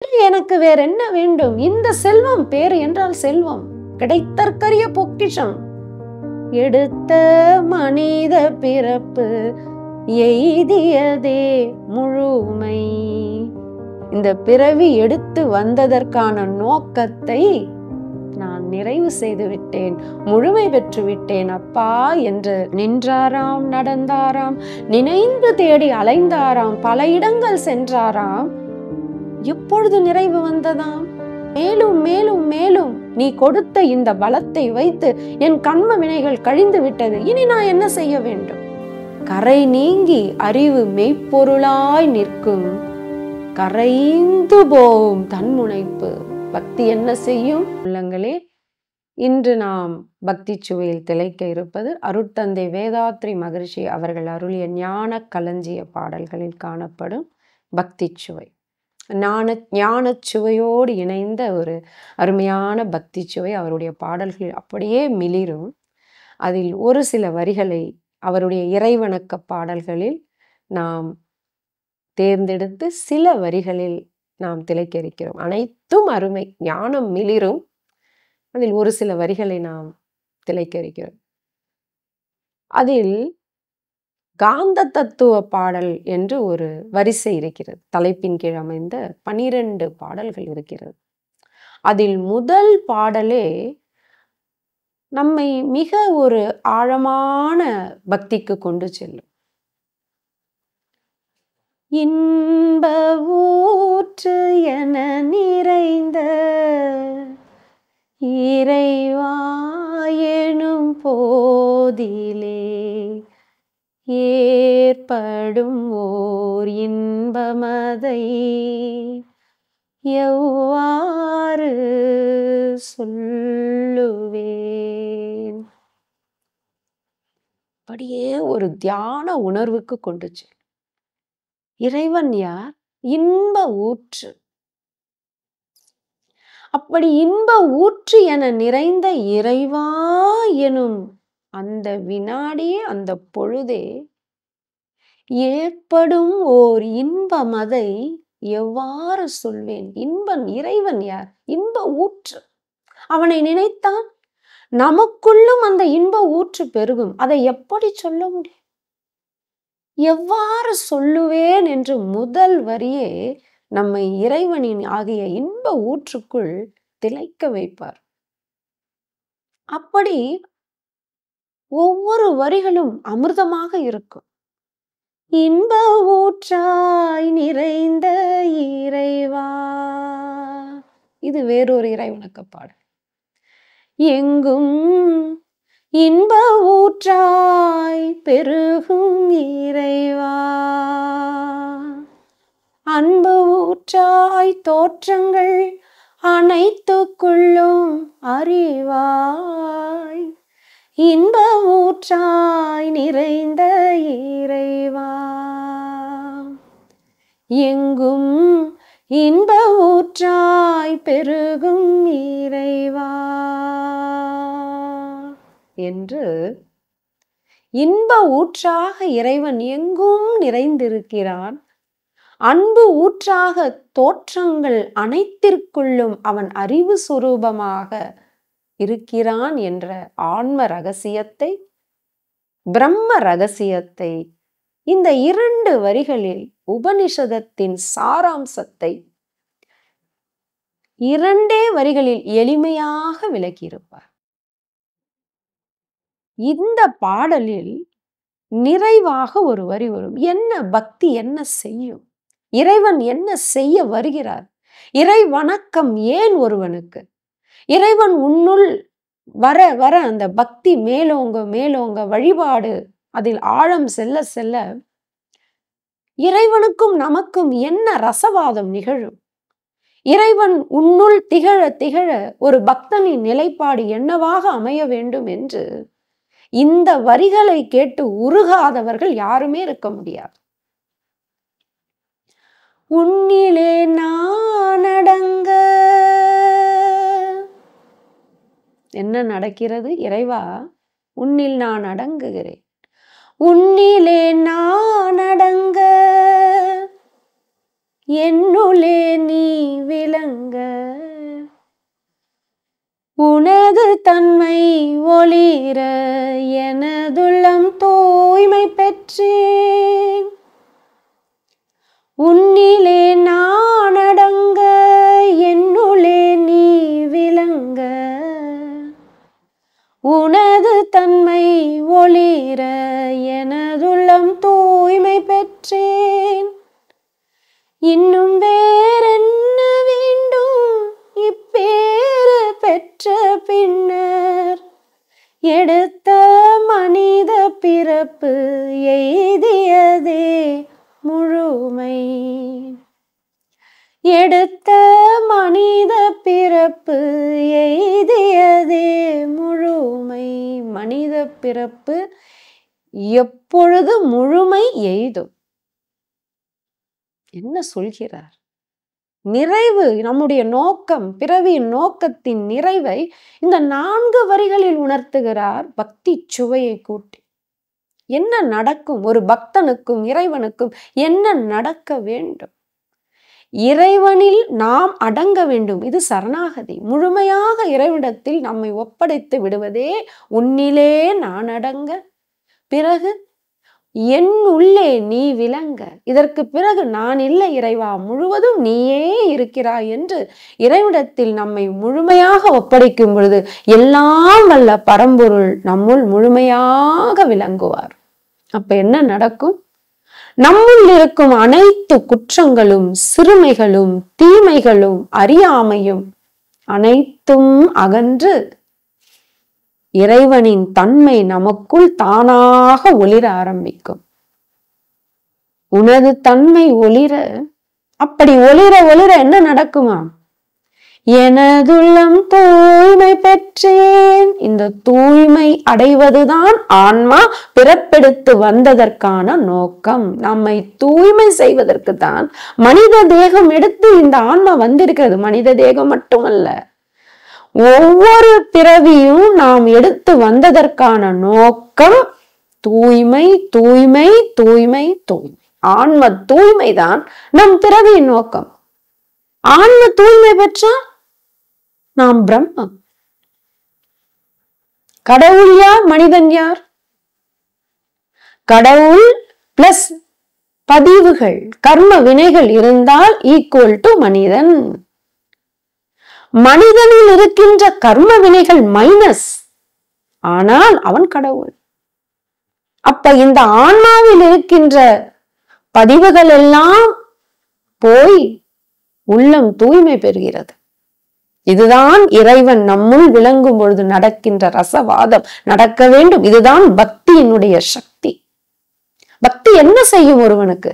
எனக்கு வேற என்ன வேண்டும்? இந்த செல்வம், பேறு என்றால் செல்வம், கிடைத்தற்கரிய பொக்கிஷம். எடுத்த மனித பிறப்பு எய்தியதே முழுமை. இந்த பிறவி எடுத்து வந்ததற்கான நோக்கத்தை நான் நிறைவு செய்து விட்டேன், முழுமை பெற்று விட்டேன் அப்பா என்று நின்றாராம், நடந்தாராம், நினைந்து தேடி அலைந்தாராம், பல இடங்கள் சென்றாராம். எப்பொழுது நிறைவு வந்ததாம்? மேலும் மேலும் மேலும் நீ கொடுத்த இந்த பலத்தை வைத்து என் கண்ம வினைகள் கழிந்து விட்டது, இனி நான் என்ன செய்ய வேண்டும்? கரை நீங்கி அறிவு மெய்ப்பொருளாய் நிற்கும் கரைந்து போகும் தன்முனைப்பு பக்தி என்ன செய்யும்? உள்ளங்களே, இன்று நாம் பக்தி சுவையில் திளைக்க இருப்பது அருட்தந்தை வேதாத்ரி மகரிஷி அவர்கள் அருளிய ஞான களஞ்சிய பாடல்களில் காணப்படும் பக்தி சுவை. ஞான சுவையோடு இணைந்த ஒரு அருமையான பக்தி சுவை. அவருடைய பாடல்கள் அப்படியே மிளிரும். அதில் ஒரு சில வரிகளை அவருடைய இறைவணக்க பாடல்களில் நாம் தேர்ந்தெடுத்து சில வரிகளில் நாம் திளைக்க இருக்கிறோம். அனைத்தும் அருமை, ஞானம் மிளிரும். அதில் ஒரு சில வரிகளை நாம் திளைக்க இருக்கிறோம். அதில் காந்த தத்துவ பாடல் என்று ஒரு வரிசை இருக்கிறது. தலைப்பின் கீழ் அமைந்த 12 பாடல்கள் இருக்கிறது. அதில் முதல் பாடலே நம்மை மிக ஒரு ஆழமான பக்திக்கு கொண்டு செல்லும். இன்ப ஊற்று என நிறைந்த இறைவா எனும் போதிலே ஏற்படும் ஓர் இன்பமதை எவ்வாறு சொல்லுவேன்? அப்படியே ஒரு தியான உணர்வுக்கு கொண்டு செல்லும். இறைவன் யார்? இன்ப ஊற்று. அப்படி இன்ப ஊற்று என நிறைந்த இறைவா எனும் அந்த வினாடியே, அந்த பொழுதே ஏற்படும் ஓர் இன்பமதை எவ்வாறு சொல்வேன்? இன்பன் இறைவன் யார்? இன்ப ஊற்று. அவனை நினைத்தான் நமக்குள்ளும் அந்த இன்ப ஊற்று பெருகும். அதை எப்படி சொல்ல முடியும்? எவ்வாறு சொல்லுவேன் என்று முதல் வரியே நம்மை இறைவனின் ஆகிய இன்ப ஊற்றுக்குள் திளைக்க வைப்பார். அப்படி ஒவ்வொரு வரிகளும் அமிர்தமாக இருக்கும். இன்ப ஊற்றாய் நிறைந்த இறைவா, இது வேறொரு இறைவணக்க பாடல். எங்கும் இன்ப ஊற்றாய் பெருகும் இறைவா, அன்பு ஊற்றாய் தோற்றங்கள் அனைத்துக்குள்ளும் அறிவாய், இன்ப ஊற்றாய் நிறைந்த இறைவா, எங்கும் இன்ப ஊற்றாய் பெருகும் இறைவா என்று இன்ப ஊற்றாக இறைவன் எங்கும் நிறைந்திருக்கிறான். அன்பு ஊற்றாக தோற்றங்கள் அனைத்திற்குள்ளும் அவன் அறிவு சுரூபமாக இருக்கிறான் என்ற ஆன்ம ரகசியத்தை, பிரம்ம ரகசியத்தை இந்த 2 வரிகளில் உபனிஷதத்தின் சாராம்சத்தை 2 வரிகளில் எளிமையாக விளக்கியிருப்பார். இந்த பாடலில் நிறைவாக ஒரு வரி வரும். என்ன பக்தி என்ன செய்யும்? இறைவன் என்ன செய்ய வருகிறார்? இறை வணக்கம் ஏன் ஒருவனுக்கு? இறைவன் உன்னுள் வர வர அந்த பக்தி மேலோங்க மேலோங்க, வழிபாடு அதில் ஆழம் செல்ல செல்ல இறைவனுக்கும் நமக்கும் என்ன ரசவாதம் நிகழும்? இறைவன் உன்னுள் திகழ திகழ ஒரு பக்தனின் நிலைப்பாடு என்னவாக அமைய வேண்டும் என்று இந்த வரிகளை கேட்டு உருகாதவர்கள் யாருமே இருக்க முடியாது. உன்னிலே நான் அடங்க என்ன நடக்கிறது? இறைவா, உன்னில் நான் அடங்குகிறேன். உன்னிலே நான் அடங்க என்னுள்ளே நீ விளங்க, உனது தன்மை ஒளிர எனதுள்ளம் தூய்மை பெற்றேன். உன்னிலே நான் அடங்க, என்னுள்ளே நீ விளங்க, உனது தன்மை ஒளிர எனதுள்ளம் தூய்மை பெற்றேன். இன்னும் வேறென்ன வேண்டும் இப்பேறு பெற்ற பின்னர், எடுத்த மனித பிறப்பு எய்தியதே முழுமை. எடுத்த மனித பிறப்பு எய்தியதே முழுமை. மனித பிறப்பு எப்பொழுது முழுமை எய்தும்? என்ன சொல்கிறார்? நிறைவு, நம்முடைய நோக்கம், பிறவியின் நோக்கத்தின் நிறைவை இந்த 4 வரிகளில் உணர்த்துகிறார். பக்தி சுவையை கூட்டி என்ன நடக்கும்? ஒரு பக்தனுக்கும் இறைவனுக்கும் என்ன நடக்க வேண்டும்? இறைவனில் நாம் அடங்க வேண்டும். இது சரணாகதி. முழுமையாக இறைவனிடத்தில் நம்மை ஒப்படைத்து விடுவதே உன்னிலே நான் அடங்க, பிறகு என் உள்ளே நீ விளங்க. இதற்கு பிறகு நான் இல்லை இறைவா, முழுவதும் நீயே இருக்கிறாய் என்று இறைவனிடத்தில் நம்மை முழுமையாக ஒப்படைக்கும் பொழுது எல்லாம் வல்ல பரம்பொருள் நம்முள் முழுமையாக விளங்குவார். அப்ப என்ன நடக்கும்? நம்முள் இருக்கும் அனைத்து குற்றங்களும், சிறுமைகளும், தீமைகளும், அறியாமையும் அனைத்தும் அகன்று இறைவனின் தன்மை நமக்குள் தானாக ஒளிர ஆரம்பிக்கும். உனது தன்மை ஒளிர, அப்படி ஒளிர ஒளிர என்ன நடக்குமா? எனதுள்ளம் தூய்மை பெற்றேன். இந்த தூய்மை அடைவதுதான் ஆன்மா பிறப்பெடுத்து வந்ததற்கான நோக்கம். நம்மை தூய்மை செய்வதற்கு தான் மனித தேகம் எடுத்து இந்த ஆன்மா வந்திருக்கிறது. மனித தேகம் மட்டுமல்ல, ஒவ்வொரு பிறவியும் நாம் எடுத்து வந்ததற்கான நோக்கம் தூய்மை, தூய்மை, தூய்மை, தூய்மை. ஆன்ம தூய்மைதான் நம் பிறவியின் நோக்கம். ஆன்ம தூய்மை பெற்றால் நாம் பிரம்மம். கடவுள் யார்? மனிதன் யார்? கடவுள் பிளஸ் பதிவுகள், கர்ம வினைகள் இருந்தால் ஈக்குவல் டு மனிதன். மனிதனில் இருக்கின்ற கர்ம வினைகள் மைனஸ், ஆனால் அவன் கடவுள். அப்ப இந்த ஆன்மாவில் இருக்கின்ற பதிவுகள் எல்லாம் போய் உள்ளம் தூய்மை பெறுகிறது. இதுதான் இறைவன் நம்முள் விளங்கும் பொழுது நடக்கின்ற ரசவாதம் நடக்க வேண்டும். இதுதான் பக்தியினுடைய சக்தி. பக்தி என்ன செய்யும்? ஒருவனுக்கு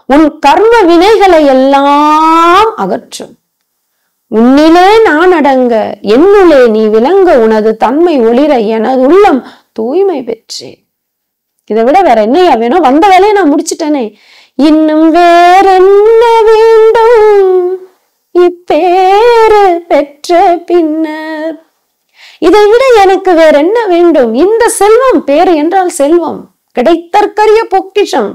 உன் கர்ம வினைகளை எல்லாம் அகற்றும். உன்னிலே நான் அடங்க, என்னுள்ளே நீ விளங்க, உனது தன்மை ஒளிர எனது உள்ளம் தூய்மை பெற்றேன். இதை விட வேற என்னையா வேணும்? வந்த வேலையை நான் முடிச்சிட்டேனே, இன்னும் வேற என்ன வேண்டும் இப்பேறு பெற்ற பின்னர்? இதை விட எனக்கு வேற என்ன வேண்டும்? இந்த செல்வம், பேரு என்றால் செல்வம், கிடைத்தற்கரிய பொக்கிஷம்.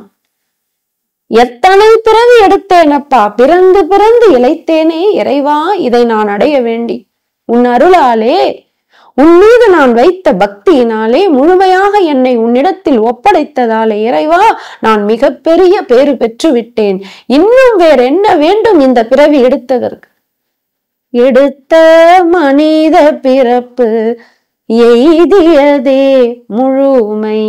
எத்தனை பிறவி எடுத்தேன் அப்பா, பிறந்து பிறந்து இளைத்தேனே இறைவா, இதை நான் அடைய வேண்டி உன் அருளாலே, உன் மீது நான் வைத்த பக்தியினாலே, முழுமையாக என்னை உன்னிடத்தில் ஒப்படைத்ததாலே இறைவா, நான் மிகப்பெரிய பேறு பெற்று விட்டேன். இன்னும் வேற என்ன வேண்டும் இந்த பிறவி எடுத்ததற்கு? எடுத்த மனித பிறப்பு எய்தியதே முழுமை.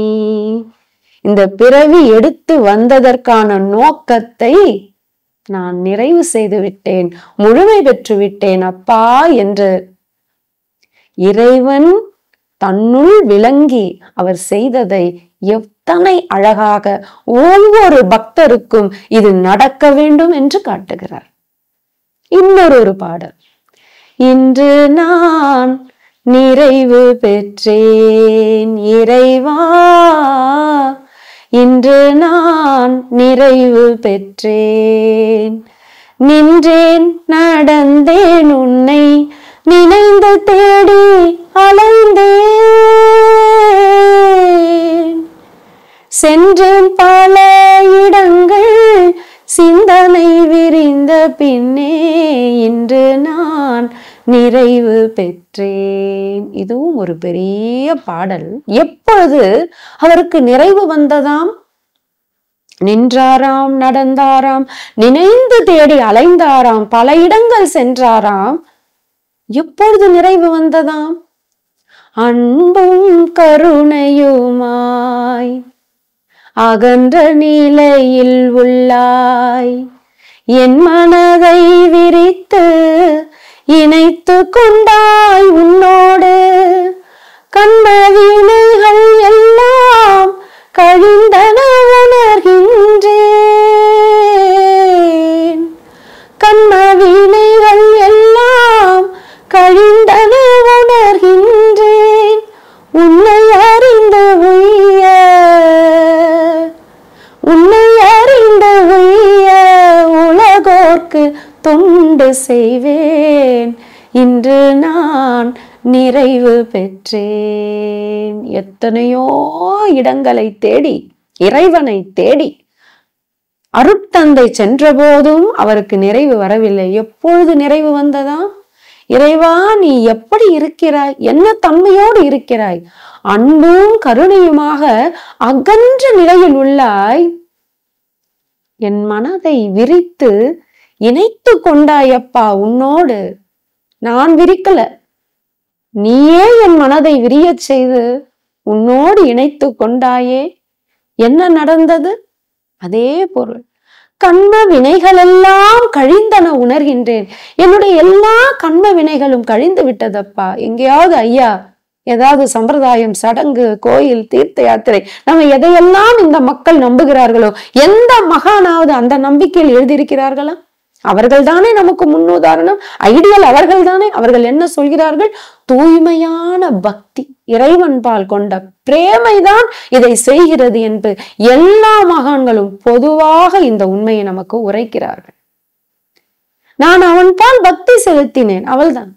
இந்த பிறவி எடுத்து வந்ததற்கான நோக்கத்தை நான் நிறைவு செய்து விட்டேன், முழுமை பெற்று விட்டேன் அப்பா என்று இறைவன் தன்னுள் விளங்கி அவர் செய்ததை எத்தனை அழகாக ஒவ்வொரு பக்தருக்கும் இது நடக்க வேண்டும் என்று காட்டுகிறார். இன்னொரு பாடல், இன்று நான் நிறைவு பெற்றேன் இறைவா, இன்று நான் நிறைவு பெற்றேன், நின்றேன் நடந்தேன் உன்னை நினைந்து தேடி அலைந்தேன், சென்றேன் பல இடங்கள் சிந்தனை விரிந்த பின்னே இன்று நான் நிறைவு பெற்றேன். இதுவும் ஒரு பெரிய பாடல். எப்பொழுது அவருக்கு நிறைவு வந்ததாம்? நின்றாராம், நடந்தாராம், நினைந்து தேடி அலைந்தாராம், பல இடங்கள் சென்றாராம். எப்பொழுது நிறைவு வந்ததாம்? அன்பும் கருணையுமாய் அகன்ற நிலையில் உள்ளாய், என் மனதை விரித்து இணைத்து கொண்டாய் உன்னோடு, கண்மவினைகள் எல்லாம் கழிந்தன உணர்கின்றேன், கண்மவினைகள் எல்லாம் கழிந்தன உணர்கின்றேன், உன்னை அறிந்து உய்ய, உன்னை அறிந்து உய்ய உலகோர்க்கு தொண்டு செய்வேன், இன்று நான் நிறைவு பெற்றேன். எத்தனையோ இடங்களை தேடி, இறைவனை தேடி அருட்தந்தை சென்றபோதும் அவருக்கு நிறைவு வரவில்லை. எப்பொழுது நிறைவு வந்ததா? இறைவா, நீ எப்படி இருக்கிறாய்? என்ன தன்மையோடு இருக்கிறாய்? அன்பும் கருணையுமாக அகன்ற நிலையில் உள்ளாய், என் மனதை விரித்து இணைத்து கொண்டாயப்பா உன்னோடு. நான் விரிக்கல, நீயே என் மனதை விரியச் செய்து உன்னோடு இணைத்து கொண்டாயே. என்ன நடந்தது? அதே பொருள். கண்ம வினைகள் எல்லாம் கழிந்தன உணர்கின்றேன். என்னுடைய எல்லா கண்ம வினைகளும் கழிந்து விட்டதப்பா. எங்கேயாவது ஐயா ஏதாவது சம்பிரதாயம், சடங்கு, கோயில், தீர்த்த யாத்திரை, நம்ம எதையெல்லாம் இந்த மக்கள் நம்புகிறார்களோ, எந்த மகானாவது அந்த நம்பிக்கையில் எழுதியிருக்கிறார்களா? அவர்கள் தானே நமக்கு முன்னுதாரணம், ஐடியல் அவர்கள் தானே. அவர்கள் என்ன சொல்கிறார்கள்? தூய்மையான பக்தி, இறைவன் பால் கொண்ட பிரேமைதான் இதை செய்கிறது என்று எல்லா மகான்களும் பொதுவாக இந்த உண்மையை நமக்கு உரைக்கிறார்கள். நான் அவன் பால் பக்தி செலுத்தினேன், அவள்தான்.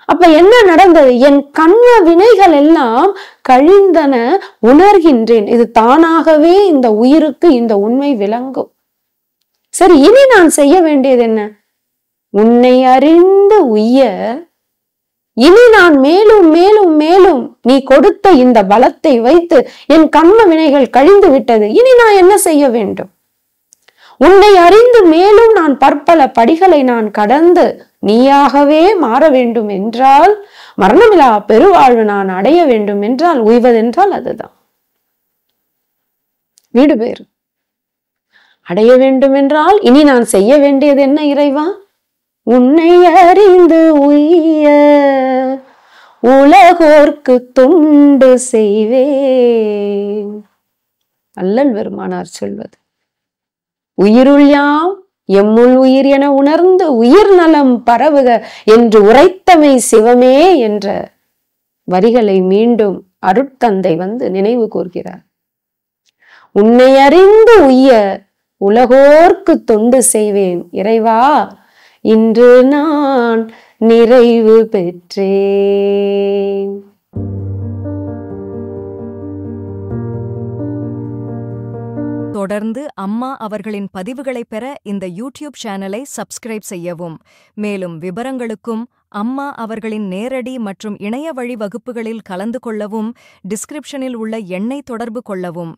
அப்ப என்ன நடந்தது? என் கண்ம வினைகள் எல்லாம் கழிந்தன உணர்கின்றேன். இது தானாகவே இந்த உயிருக்கு இந்த உண்மை விளங்கும். சரி, இனி நான் செய்ய வேண்டியது என்ன? உன்னை அறிந்து உய்ய, இனி நான் மேலும் மேலும் மேலும் நீ கொடுத்த இந்த பலத்தை வைத்து என் கண்ம வினைகள் கழிந்து விட்டது. இனி நான் என்ன செய்ய வேண்டும்? உன்னை அறிந்து மேலும் நான் பற்பல படிகளை நான் கடந்து நீயாகவே மாற வேண்டும் என்றால், மரணமில்லா பெருவாழ்வு நான் அடைய வேண்டும் என்றால், உய்வதென்றால் அதுதான். வீடு பேரு அடைய வேண்டும் என்றால் இனி நான் செய்ய வேண்டியது என்ன இறைவா? உன்னை அறிந்து உய்ய உலகோர்க்கு தொண்டு செய்வேன். அல்லல் பெருமானார் சொல்வது, உயிருள் யாம் எம்முள் உயிர் என உணர்ந்து உயிர் நலம் பரவுக என்று உரைத்தமை சிவமே என்ற வரிகளை மீண்டும் அருட்தந்தை நினைவு கூர்கிறார். உன்னை அறிந்து உய்ய உலகோர்க்கு தொண்டு செய்வேன். இறைவா, இன்று நான் நிறைவு பெற்றேன். தொடர்ந்து அம்மா அவர்களின் பதிவுகளை பெற இந்த யூடியூப் சேனலை சப்ஸ்கிரைப் செய்யவும். மேலும் விவரங்களுக்கும் அம்மா அவர்களின் நேரடி மற்றும் இணைய வழி வகுப்புகளில் கலந்து கொள்ளவும் டிஸ்கிரிப்ஷனில் உள்ள எண்ணை தொடர்பு கொள்ளவும்.